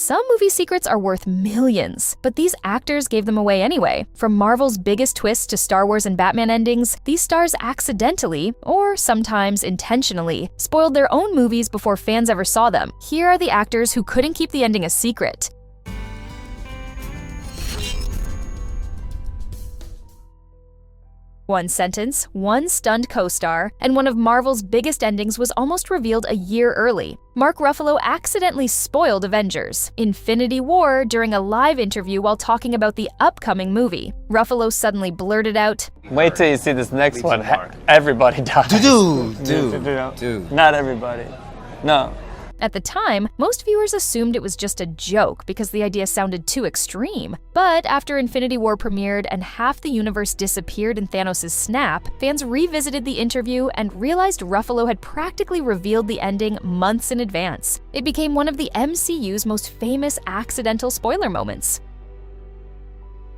Some movie secrets are worth millions, but these actors gave them away anyway. From Marvel's biggest twists to Star Wars and Batman endings, these stars accidentally, or sometimes intentionally, spoiled their own movies before fans ever saw them. Here are the actors who couldn't keep the ending a secret. One sentence, one stunned co-star, and one of Marvel's biggest endings was almost revealed a year early. Mark Ruffalo accidentally spoiled Avengers: Infinity War during a live interview while talking about the upcoming movie. Ruffalo suddenly blurted out, "Wait till you see this next one. Everybody dies." Dude. Not everybody. No. At the time, most viewers assumed it was just a joke because the idea sounded too extreme. But after Infinity War premiered and half the universe disappeared in Thanos' snap, fans revisited the interview and realized Ruffalo had practically revealed the ending months in advance. It became one of the MCU's most famous accidental spoiler moments.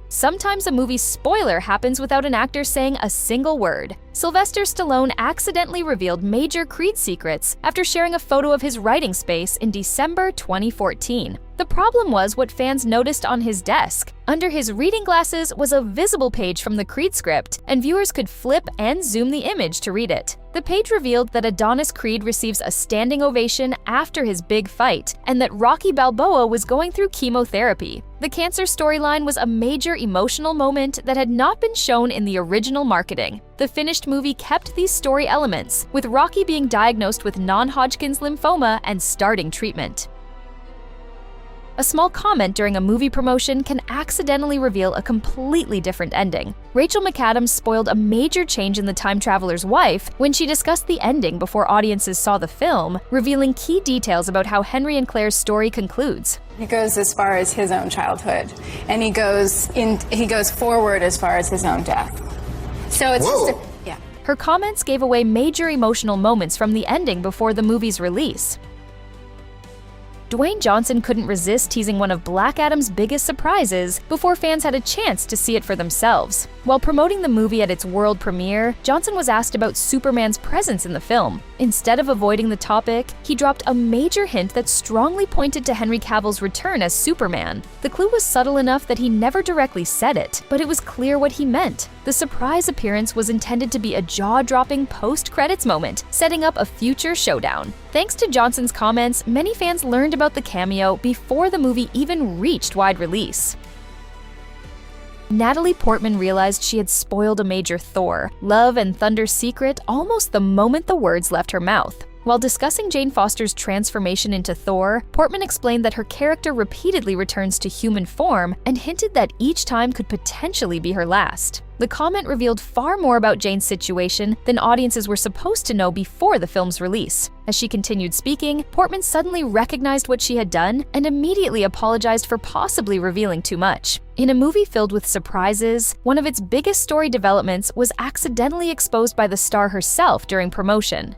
Sometimes a movie's spoiler happens without an actor saying a single word. Sylvester Stallone accidentally revealed major Creed secrets after sharing a photo of his writing space in December 2014. The problem was what fans noticed on his desk. Under his reading glasses was a visible page from the Creed script, and viewers could flip and zoom the image to read it. The page revealed that Adonis Creed receives a standing ovation after his big fight, and that Rocky Balboa was going through chemotherapy. The cancer storyline was a major emotional moment that had not been shown in the original marketing. The finished movie kept these story elements, with Rocky being diagnosed with non-Hodgkin's lymphoma and starting treatment. A small comment during a movie promotion can accidentally reveal a completely different ending. Rachel McAdams spoiled a major change in The Time Traveler's Wife when she discussed the ending before audiences saw the film, revealing key details about how Henry and Claire's story concludes. He goes as far as his own childhood, and he goes forward as far as his own death. So it's just yeah. Her comments gave away major emotional moments from the ending before the movie's release. Dwayne Johnson couldn't resist teasing one of Black Adam's biggest surprises before fans had a chance to see it for themselves. While promoting the movie at its world premiere, Johnson was asked about Superman's presence in the film. Instead of avoiding the topic, he dropped a major hint that strongly pointed to Henry Cavill's return as Superman. The clue was subtle enough that he never directly said it, but it was clear what he meant. The surprise appearance was intended to be a jaw-dropping post-credits moment, setting up a future showdown. Thanks to Johnson's comments, many fans learned about the cameo before the movie even reached wide release. Natalie Portman realized she had spoiled a major Thor, Love and Thunder secret almost the moment the words left her mouth. While discussing Jane Foster's transformation into Thor, Portman explained that her character repeatedly returns to human form and hinted that each time could potentially be her last. The comment revealed far more about Jane's situation than audiences were supposed to know before the film's release. As she continued speaking, Portman suddenly recognized what she had done and immediately apologized for possibly revealing too much. In a movie filled with surprises, one of its biggest story developments was accidentally exposed by the star herself during promotion.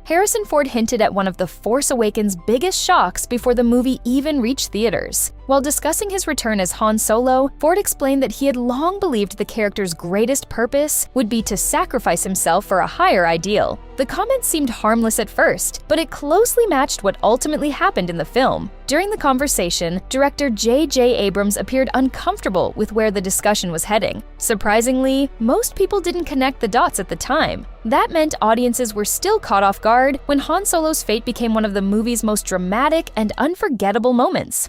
Harrison Ford hinted at one of The Force Awakens' biggest shocks before the movie even reached theaters. While discussing his return as Han Solo, Ford explained that he had long believed the character's greatest purpose would be to sacrifice himself for a higher ideal. The comment seemed harmless at first, but it closely matched what ultimately happened in the film. During the conversation, director J.J. Abrams appeared uncomfortable with where the discussion was heading. Surprisingly, most people didn't connect the dots at the time. That meant audiences were still caught off guard when Han Solo's fate became one of the movie's most dramatic and unforgettable moments.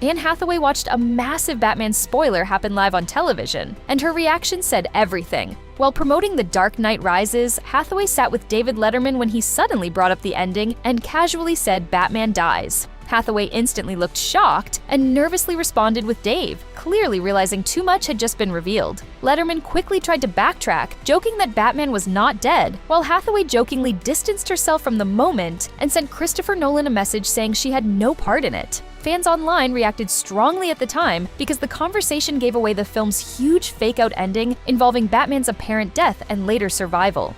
Anne Hathaway watched a massive Batman spoiler happen live on television, and her reaction said everything. While promoting The Dark Knight Rises, Hathaway sat with David Letterman when he suddenly brought up the ending and casually said Batman dies. Hathaway instantly looked shocked and nervously responded with Dave, clearly realizing too much had just been revealed. Letterman quickly tried to backtrack, joking that Batman was not dead, while Hathaway jokingly distanced herself from the moment and sent Christopher Nolan a message saying she had no part in it. Fans online reacted strongly at the time because the conversation gave away the film's huge fake-out ending involving Batman's apparent death and later survival.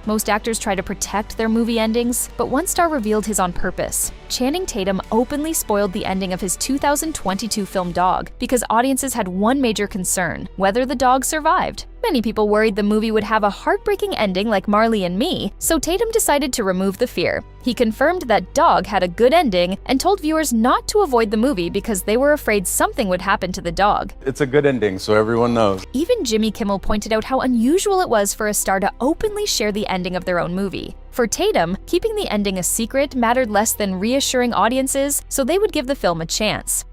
Most actors try to protect their movie endings, but one star revealed his on purpose. Channing Tatum openly spoiled the ending of his 2022 film Dog because audiences had one major concern: whether the dog survived. Many people worried the movie would have a heartbreaking ending like Marley and Me, so Tatum decided to remove the fear. He confirmed that Dog had a good ending and told viewers not to avoid the movie because they were afraid something would happen to the dog. It's a good ending, so everyone knows. Even Jimmy Kimmel pointed out how unusual it was for a star to openly share the ending of their own movie. For Tatum, keeping the ending a secret mattered less than reassuring audiences, so they would give the film a chance.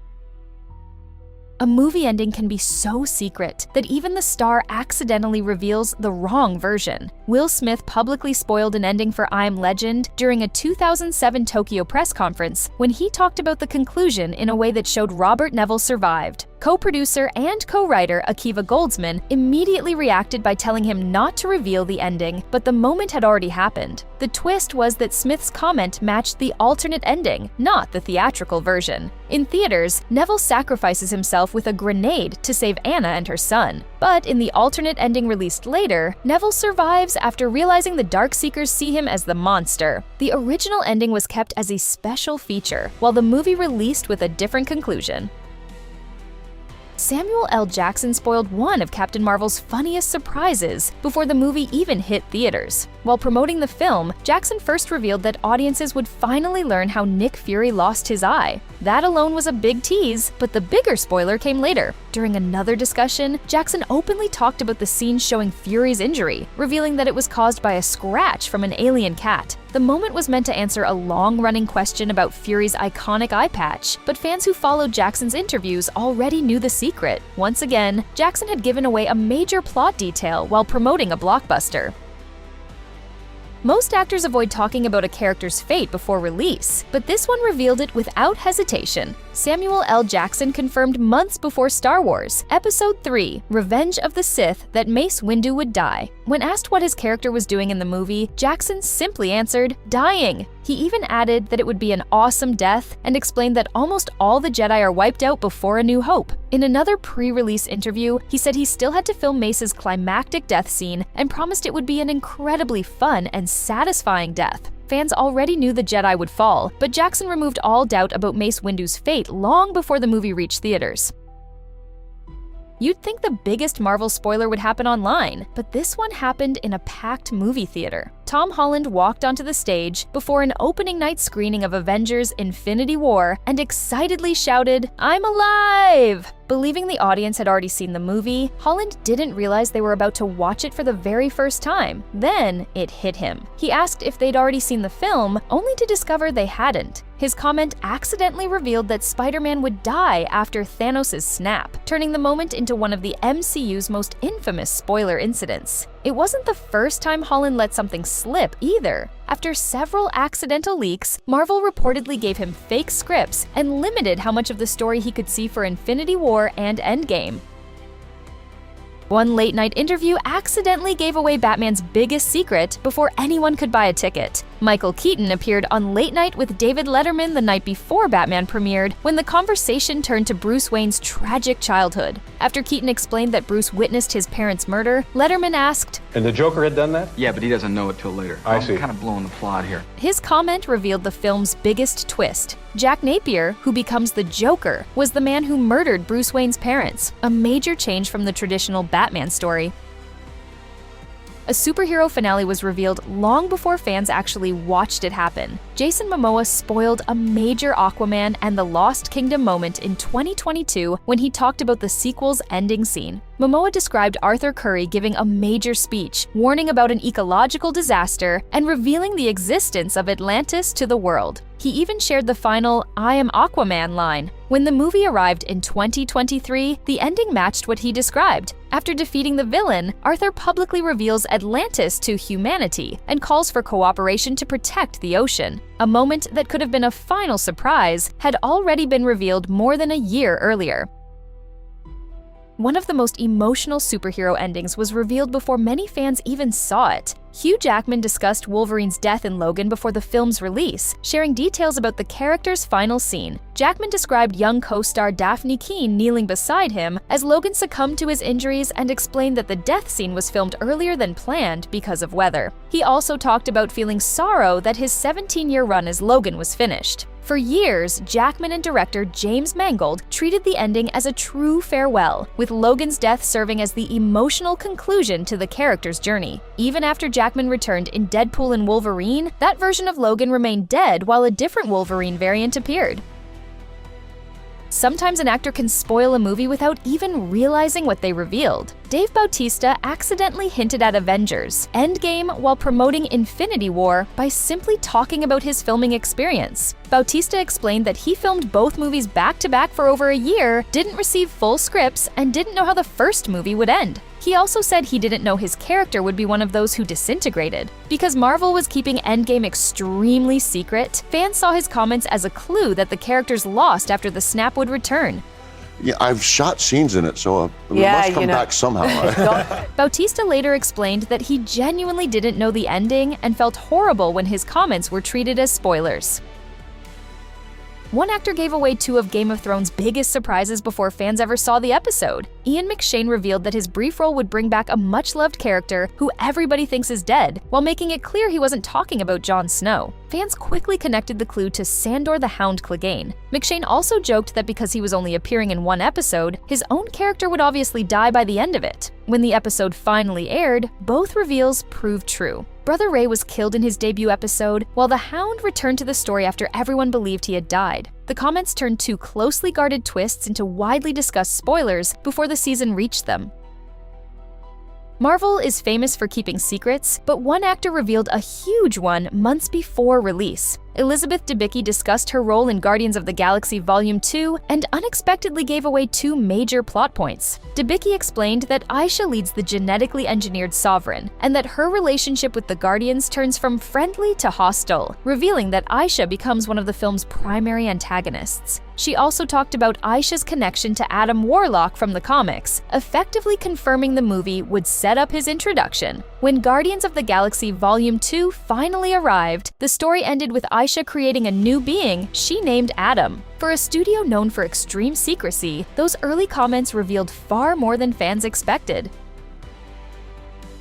A movie ending can be so secret that even the star accidentally reveals the wrong version. Will Smith publicly spoiled an ending for I'm Legend during a 2007 Tokyo press conference when he talked about the conclusion in a way that showed Robert Neville survived. Co-producer and co-writer Akiva Goldsman immediately reacted by telling him not to reveal the ending, but the moment had already happened. The twist was that Smith's comment matched the alternate ending, not the theatrical version. In theaters, Neville sacrifices himself with a grenade to save Anna and her son. But in the alternate ending released later, Neville survives after realizing the Darkseekers see him as the monster. The original ending was kept as a special feature, while the movie released with a different conclusion. Samuel L. Jackson spoiled one of Captain Marvel's funniest surprises before the movie even hit theaters. While promoting the film, Jackson first revealed that audiences would finally learn how Nick Fury lost his eye. That alone was a big tease, but the bigger spoiler came later. During another discussion, Jackson openly talked about the scene showing Fury's injury, revealing that it was caused by a scratch from an alien cat. The moment was meant to answer a long-running question about Fury's iconic eye patch, but fans who followed Jackson's interviews already knew the secret. Once again, Jackson had given away a major plot detail while promoting a blockbuster. Most actors avoid talking about a character's fate before release, but this one revealed it without hesitation. Samuel L. Jackson confirmed months before Star Wars, Episode 3, Revenge of the Sith, that Mace Windu would die. When asked what his character was doing in the movie, Jackson simply answered, dying. He even added that it would be an awesome death and explained that almost all the Jedi are wiped out before A New Hope. In another pre-release interview, he said he still had to film Mace's climactic death scene and promised it would be an incredibly fun and satisfying death. Fans already knew the Jedi would fall, but Jackson removed all doubt about Mace Windu's fate long before the movie reached theaters. You'd think the biggest Marvel spoiler would happen online, but this one happened in a packed movie theater. Tom Holland walked onto the stage before an opening night screening of Avengers: Infinity War and excitedly shouted, "I'm alive!" Believing the audience had already seen the movie, Holland didn't realize they were about to watch it for the very first time. Then it hit him. He asked if they'd already seen the film, only to discover they hadn't. His comment accidentally revealed that Spider-Man would die after Thanos' snap, turning the moment into one of the MCU's most infamous spoiler incidents. It wasn't the first time Holland let something slip either. After several accidental leaks, Marvel reportedly gave him fake scripts and limited how much of the story he could see for Infinity War and Endgame. One late-night interview accidentally gave away Batman's biggest secret before anyone could buy a ticket. Michael Keaton appeared on Late Night with David Letterman the night before Batman premiered, when the conversation turned to Bruce Wayne's tragic childhood. After Keaton explained that Bruce witnessed his parents' murder, Letterman asked, "And the Joker had done that?" Yeah, but he doesn't know it till later. I see. I'm kind of blowing the plot here. His comment revealed the film's biggest twist. Jack Napier, who becomes the Joker, was the man who murdered Bruce Wayne's parents, a major change from the traditional Batman story. A superhero finale was revealed long before fans actually watched it happen. Jason Momoa spoiled a major Aquaman and the Lost Kingdom moment in 2022 when he talked about the sequel's ending scene. Momoa described Arthur Curry giving a major speech, warning about an ecological disaster and revealing the existence of Atlantis to the world. He even shared the final "I am Aquaman" line. When the movie arrived in 2023, the ending matched what he described. After defeating the villain, Arthur publicly reveals Atlantis to humanity and calls for cooperation to protect the ocean. A moment that could have been a final surprise had already been revealed more than a year earlier. One of the most emotional superhero endings was revealed before many fans even saw it. Hugh Jackman discussed Wolverine's death in Logan before the film's release, sharing details about the character's final scene. Jackman described young co-star Daphne Keane kneeling beside him as Logan succumbed to his injuries and explained that the death scene was filmed earlier than planned because of weather. He also talked about feeling sorrow that his 17-year run as Logan was finished. For years, Jackman and director James Mangold treated the ending as a true farewell, with Logan's death serving as the emotional conclusion to the character's journey. Even after Jackman returned in Deadpool and Wolverine, that version of Logan remained dead while a different Wolverine variant appeared. Sometimes an actor can spoil a movie without even realizing what they revealed. Dave Bautista accidentally hinted at Avengers Endgame while promoting Infinity War by simply talking about his filming experience. Bautista explained that he filmed both movies back-to-back for over a year, didn't receive full scripts, and didn't know how the first movie would end. He also said he didn't know his character would be one of those who disintegrated. Because Marvel was keeping Endgame extremely secret, fans saw his comments as a clue that the character's lost after the snap would return. Yeah, I've shot scenes in it, so it must come back somehow. Right? Bautista later explained that he genuinely didn't know the ending and felt horrible when his comments were treated as spoilers. One actor gave away two of Game of Thrones' biggest surprises before fans ever saw the episode. McShane revealed that his brief role would bring back a much-loved character who everybody thinks is dead, while making it clear he wasn't talking about Jon Snow. Fans quickly connected the clue to Sandor the Hound Clegane. McShane also joked that because he was only appearing in one episode, his own character would obviously die by the end of it. When the episode finally aired, both reveals proved true. Brother Ray was killed in his debut episode, while the Hound returned to the story after everyone believed he had died. The comments turned two closely guarded twists into widely discussed spoilers before the season reached them. Marvel is famous for keeping secrets, but one actor revealed a huge one months before release. Elizabeth Debicki discussed her role in Guardians of the Galaxy Volume 2 and unexpectedly gave away two major plot points. Debicki explained that Aisha leads the genetically engineered Sovereign, and that her relationship with the Guardians turns from friendly to hostile, revealing that Aisha becomes one of the film's primary antagonists. She also talked about Aisha's connection to Adam Warlock from the comics, effectively confirming the movie would set up his introduction. When Guardians of the Galaxy Volume 2 finally arrived, the story ended with Aisha creating a new being she named Adam. For a studio known for extreme secrecy, those early comments revealed far more than fans expected.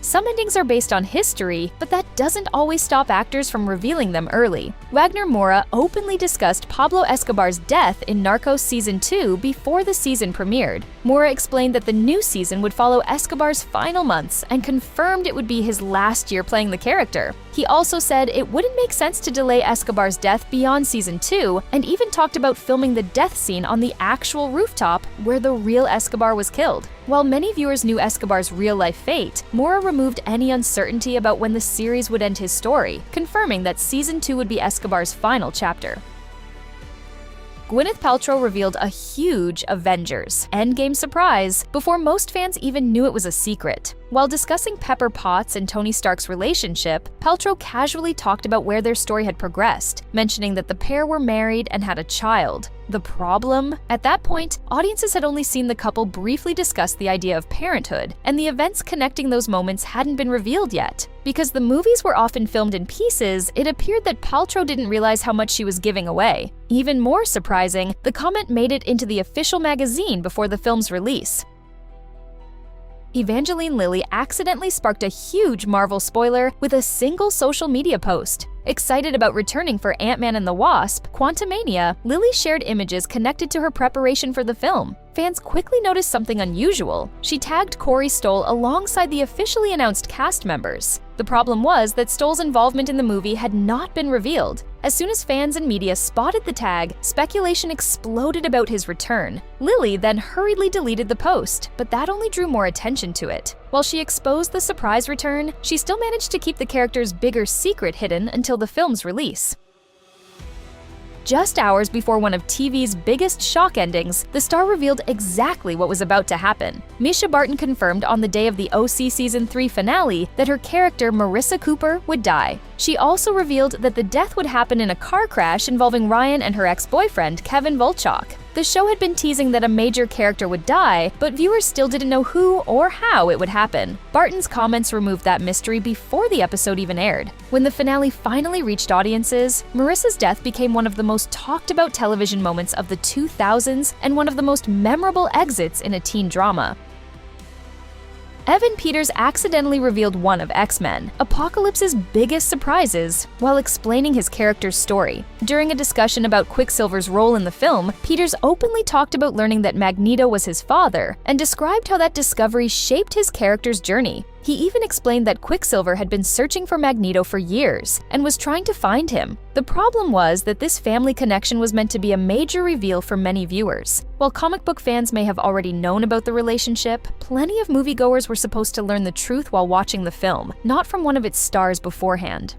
Some endings are based on history, but that doesn't always stop actors from revealing them early. Wagner Moura openly discussed Pablo Escobar's death in Narcos Season 2 before the season premiered. Moura explained that the new season would follow Escobar's final months and confirmed it would be his last year playing the character. He also said it wouldn't make sense to delay Escobar's death beyond Season 2, and even talked about filming the death scene on the actual rooftop where the real Escobar was killed. While many viewers knew Escobar's real-life fate, Moura removed any uncertainty about when the series would end his story, confirming that Season 2 would be Escobar's final chapter. Gwyneth Paltrow revealed a huge Avengers Endgame surprise before most fans even knew it was a secret. While discussing Pepper Potts and Tony Stark's relationship, Paltrow casually talked about where their story had progressed, mentioning that the pair were married and had a child. The problem? At that point, audiences had only seen the couple briefly discuss the idea of parenthood, and the events connecting those moments hadn't been revealed yet. Because the movies were often filmed in pieces, it appeared that Paltrow didn't realize how much she was giving away. Even more surprising, the comment made it into the official magazine before the film's release. Evangeline Lilly accidentally sparked a huge Marvel spoiler with a single social media post. Excited about returning for Ant-Man and the Wasp: Quantumania, Lilly shared images connected to her preparation for the film. Fans quickly noticed something unusual. She tagged Corey Stoll alongside the officially announced cast members. The problem was that Stoll's involvement in the movie had not been revealed. As soon as fans and media spotted the tag, speculation exploded about his return. Lilly then hurriedly deleted the post, but that only drew more attention to it. While she exposed the surprise return, she still managed to keep the character's bigger secret hidden until the film's release. Just hours before one of TV's biggest shock endings, the star revealed exactly what was about to happen. Mischa Barton confirmed on the day of the OC Season 3 finale that her character Marissa Cooper would die. She also revealed that the death would happen in a car crash involving Ryan and her ex-boyfriend, Kevin Volchok. The show had been teasing that a major character would die, but viewers still didn't know who or how it would happen. Barton's comments removed that mystery before the episode even aired. When the finale finally reached audiences, Marissa's death became one of the most talked about television moments of the 2000s and one of the most memorable exits in a teen drama. Evan Peters accidentally revealed one of X-Men, Apocalypse's biggest surprises, while explaining his character's story. During a discussion about Quicksilver's role in the film, Peters openly talked about learning that Magneto was his father and described how that discovery shaped his character's journey. He even explained that Quicksilver had been searching for Magneto for years and was trying to find him. The problem was that this family connection was meant to be a major reveal for many viewers. While comic book fans may have already known about the relationship, plenty of moviegoers were supposed to learn the truth while watching the film, not from one of its stars beforehand.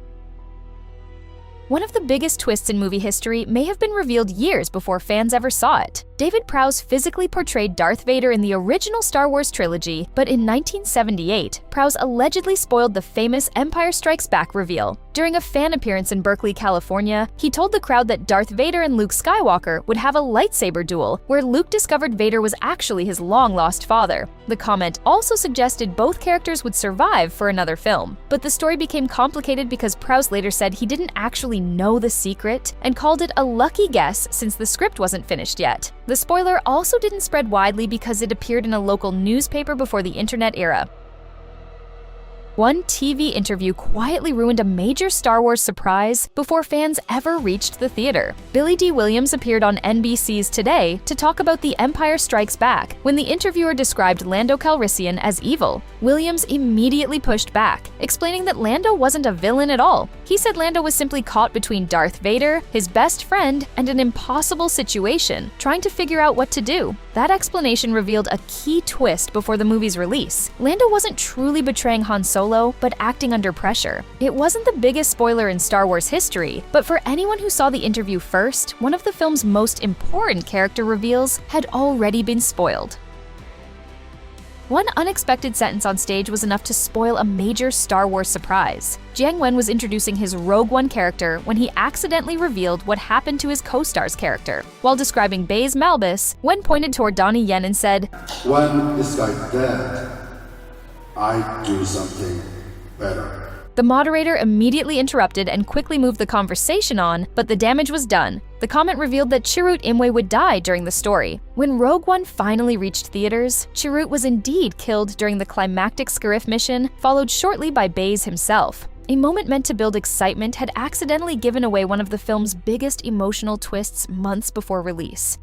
One of the biggest twists in movie history may have been revealed years before fans ever saw it. David Prowse physically portrayed Darth Vader in the original Star Wars trilogy, but in 1978, Prowse allegedly spoiled the famous Empire Strikes Back reveal. During a fan appearance in Berkeley, California, he told the crowd that Darth Vader and Luke Skywalker would have a lightsaber duel, where Luke discovered Vader was actually his long-lost father. The comment also suggested both characters would survive for another film. But the story became complicated because Prowse later said he didn't actually know the secret and called it a lucky guess since the script wasn't finished yet. The spoiler also didn't spread widely because it appeared in a local newspaper before the internet era. One TV interview quietly ruined a major Star Wars surprise before fans ever reached the theater. Billy D. Williams appeared on NBC's Today to talk about The Empire Strikes Back. When the interviewer described Lando Calrissian as evil, Williams immediately pushed back, explaining that Lando wasn't a villain at all. He said Lando was simply caught between Darth Vader, his best friend, and an impossible situation, trying to figure out what to do. That explanation revealed a key twist before the movie's release. Lando wasn't truly betraying Han Solo, but acting under pressure. It wasn't the biggest spoiler in Star Wars history, but for anyone who saw the interview first, one of the film's most important character reveals had already been spoiled. One unexpected sentence on stage was enough to spoil a major Star Wars surprise. Jiang was introducing his Rogue One character when he accidentally revealed what happened to his co-star's character. While describing Baze Malbus, Wen pointed toward Donnie Yen and said, "When this guy dead, I do something better." The moderator immediately interrupted and quickly moved the conversation on, but the damage was done. The comment revealed that Chirrut Imwe would die during the story. When Rogue One finally reached theaters, Chirrut was indeed killed during the climactic Scarif mission, followed shortly by Baze himself. A moment meant to build excitement had accidentally given away one of the film's biggest emotional twists months before release.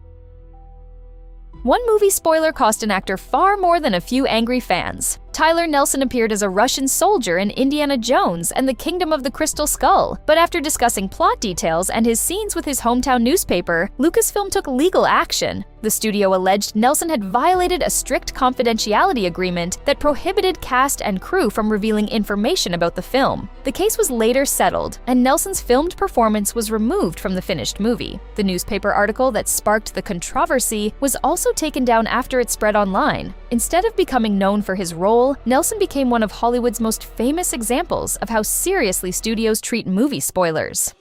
One movie spoiler cost an actor far more than a few angry fans. Tyler Nelson appeared as a Russian soldier in Indiana Jones and the Kingdom of the Crystal Skull, but after discussing plot details and his scenes with his hometown newspaper, Lucasfilm took legal action. The studio alleged Nelson had violated a strict confidentiality agreement that prohibited cast and crew from revealing information about the film. The case was later settled, and Nelson's filmed performance was removed from the finished movie. The newspaper article that sparked the controversy was also taken down after it spread online. Instead of becoming known for his role, Nelson became one of Hollywood's most famous examples of how seriously studios treat movie spoilers.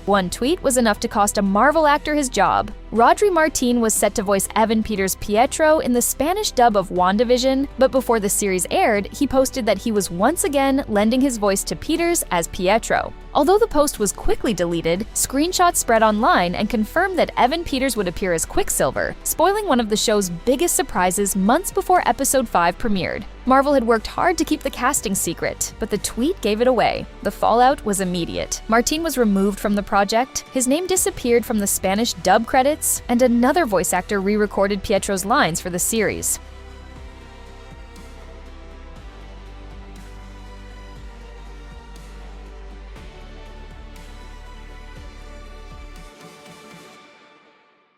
One tweet was enough to cost a Marvel actor his job. Rodri Martín was set to voice Evan Peters' Pietro in the Spanish dub of WandaVision, but before the series aired, he posted that he was once again lending his voice to Peters as Pietro. Although the post was quickly deleted, screenshots spread online and confirmed that Evan Peters would appear as Quicksilver, spoiling one of the show's biggest surprises months before Episode 5 premiered. Marvel had worked hard to keep the casting secret, but the tweet gave it away. The fallout was immediate. Martín was removed from the project, his name disappeared from the Spanish dub credits, and another voice actor re-recorded Pietro's lines for the series.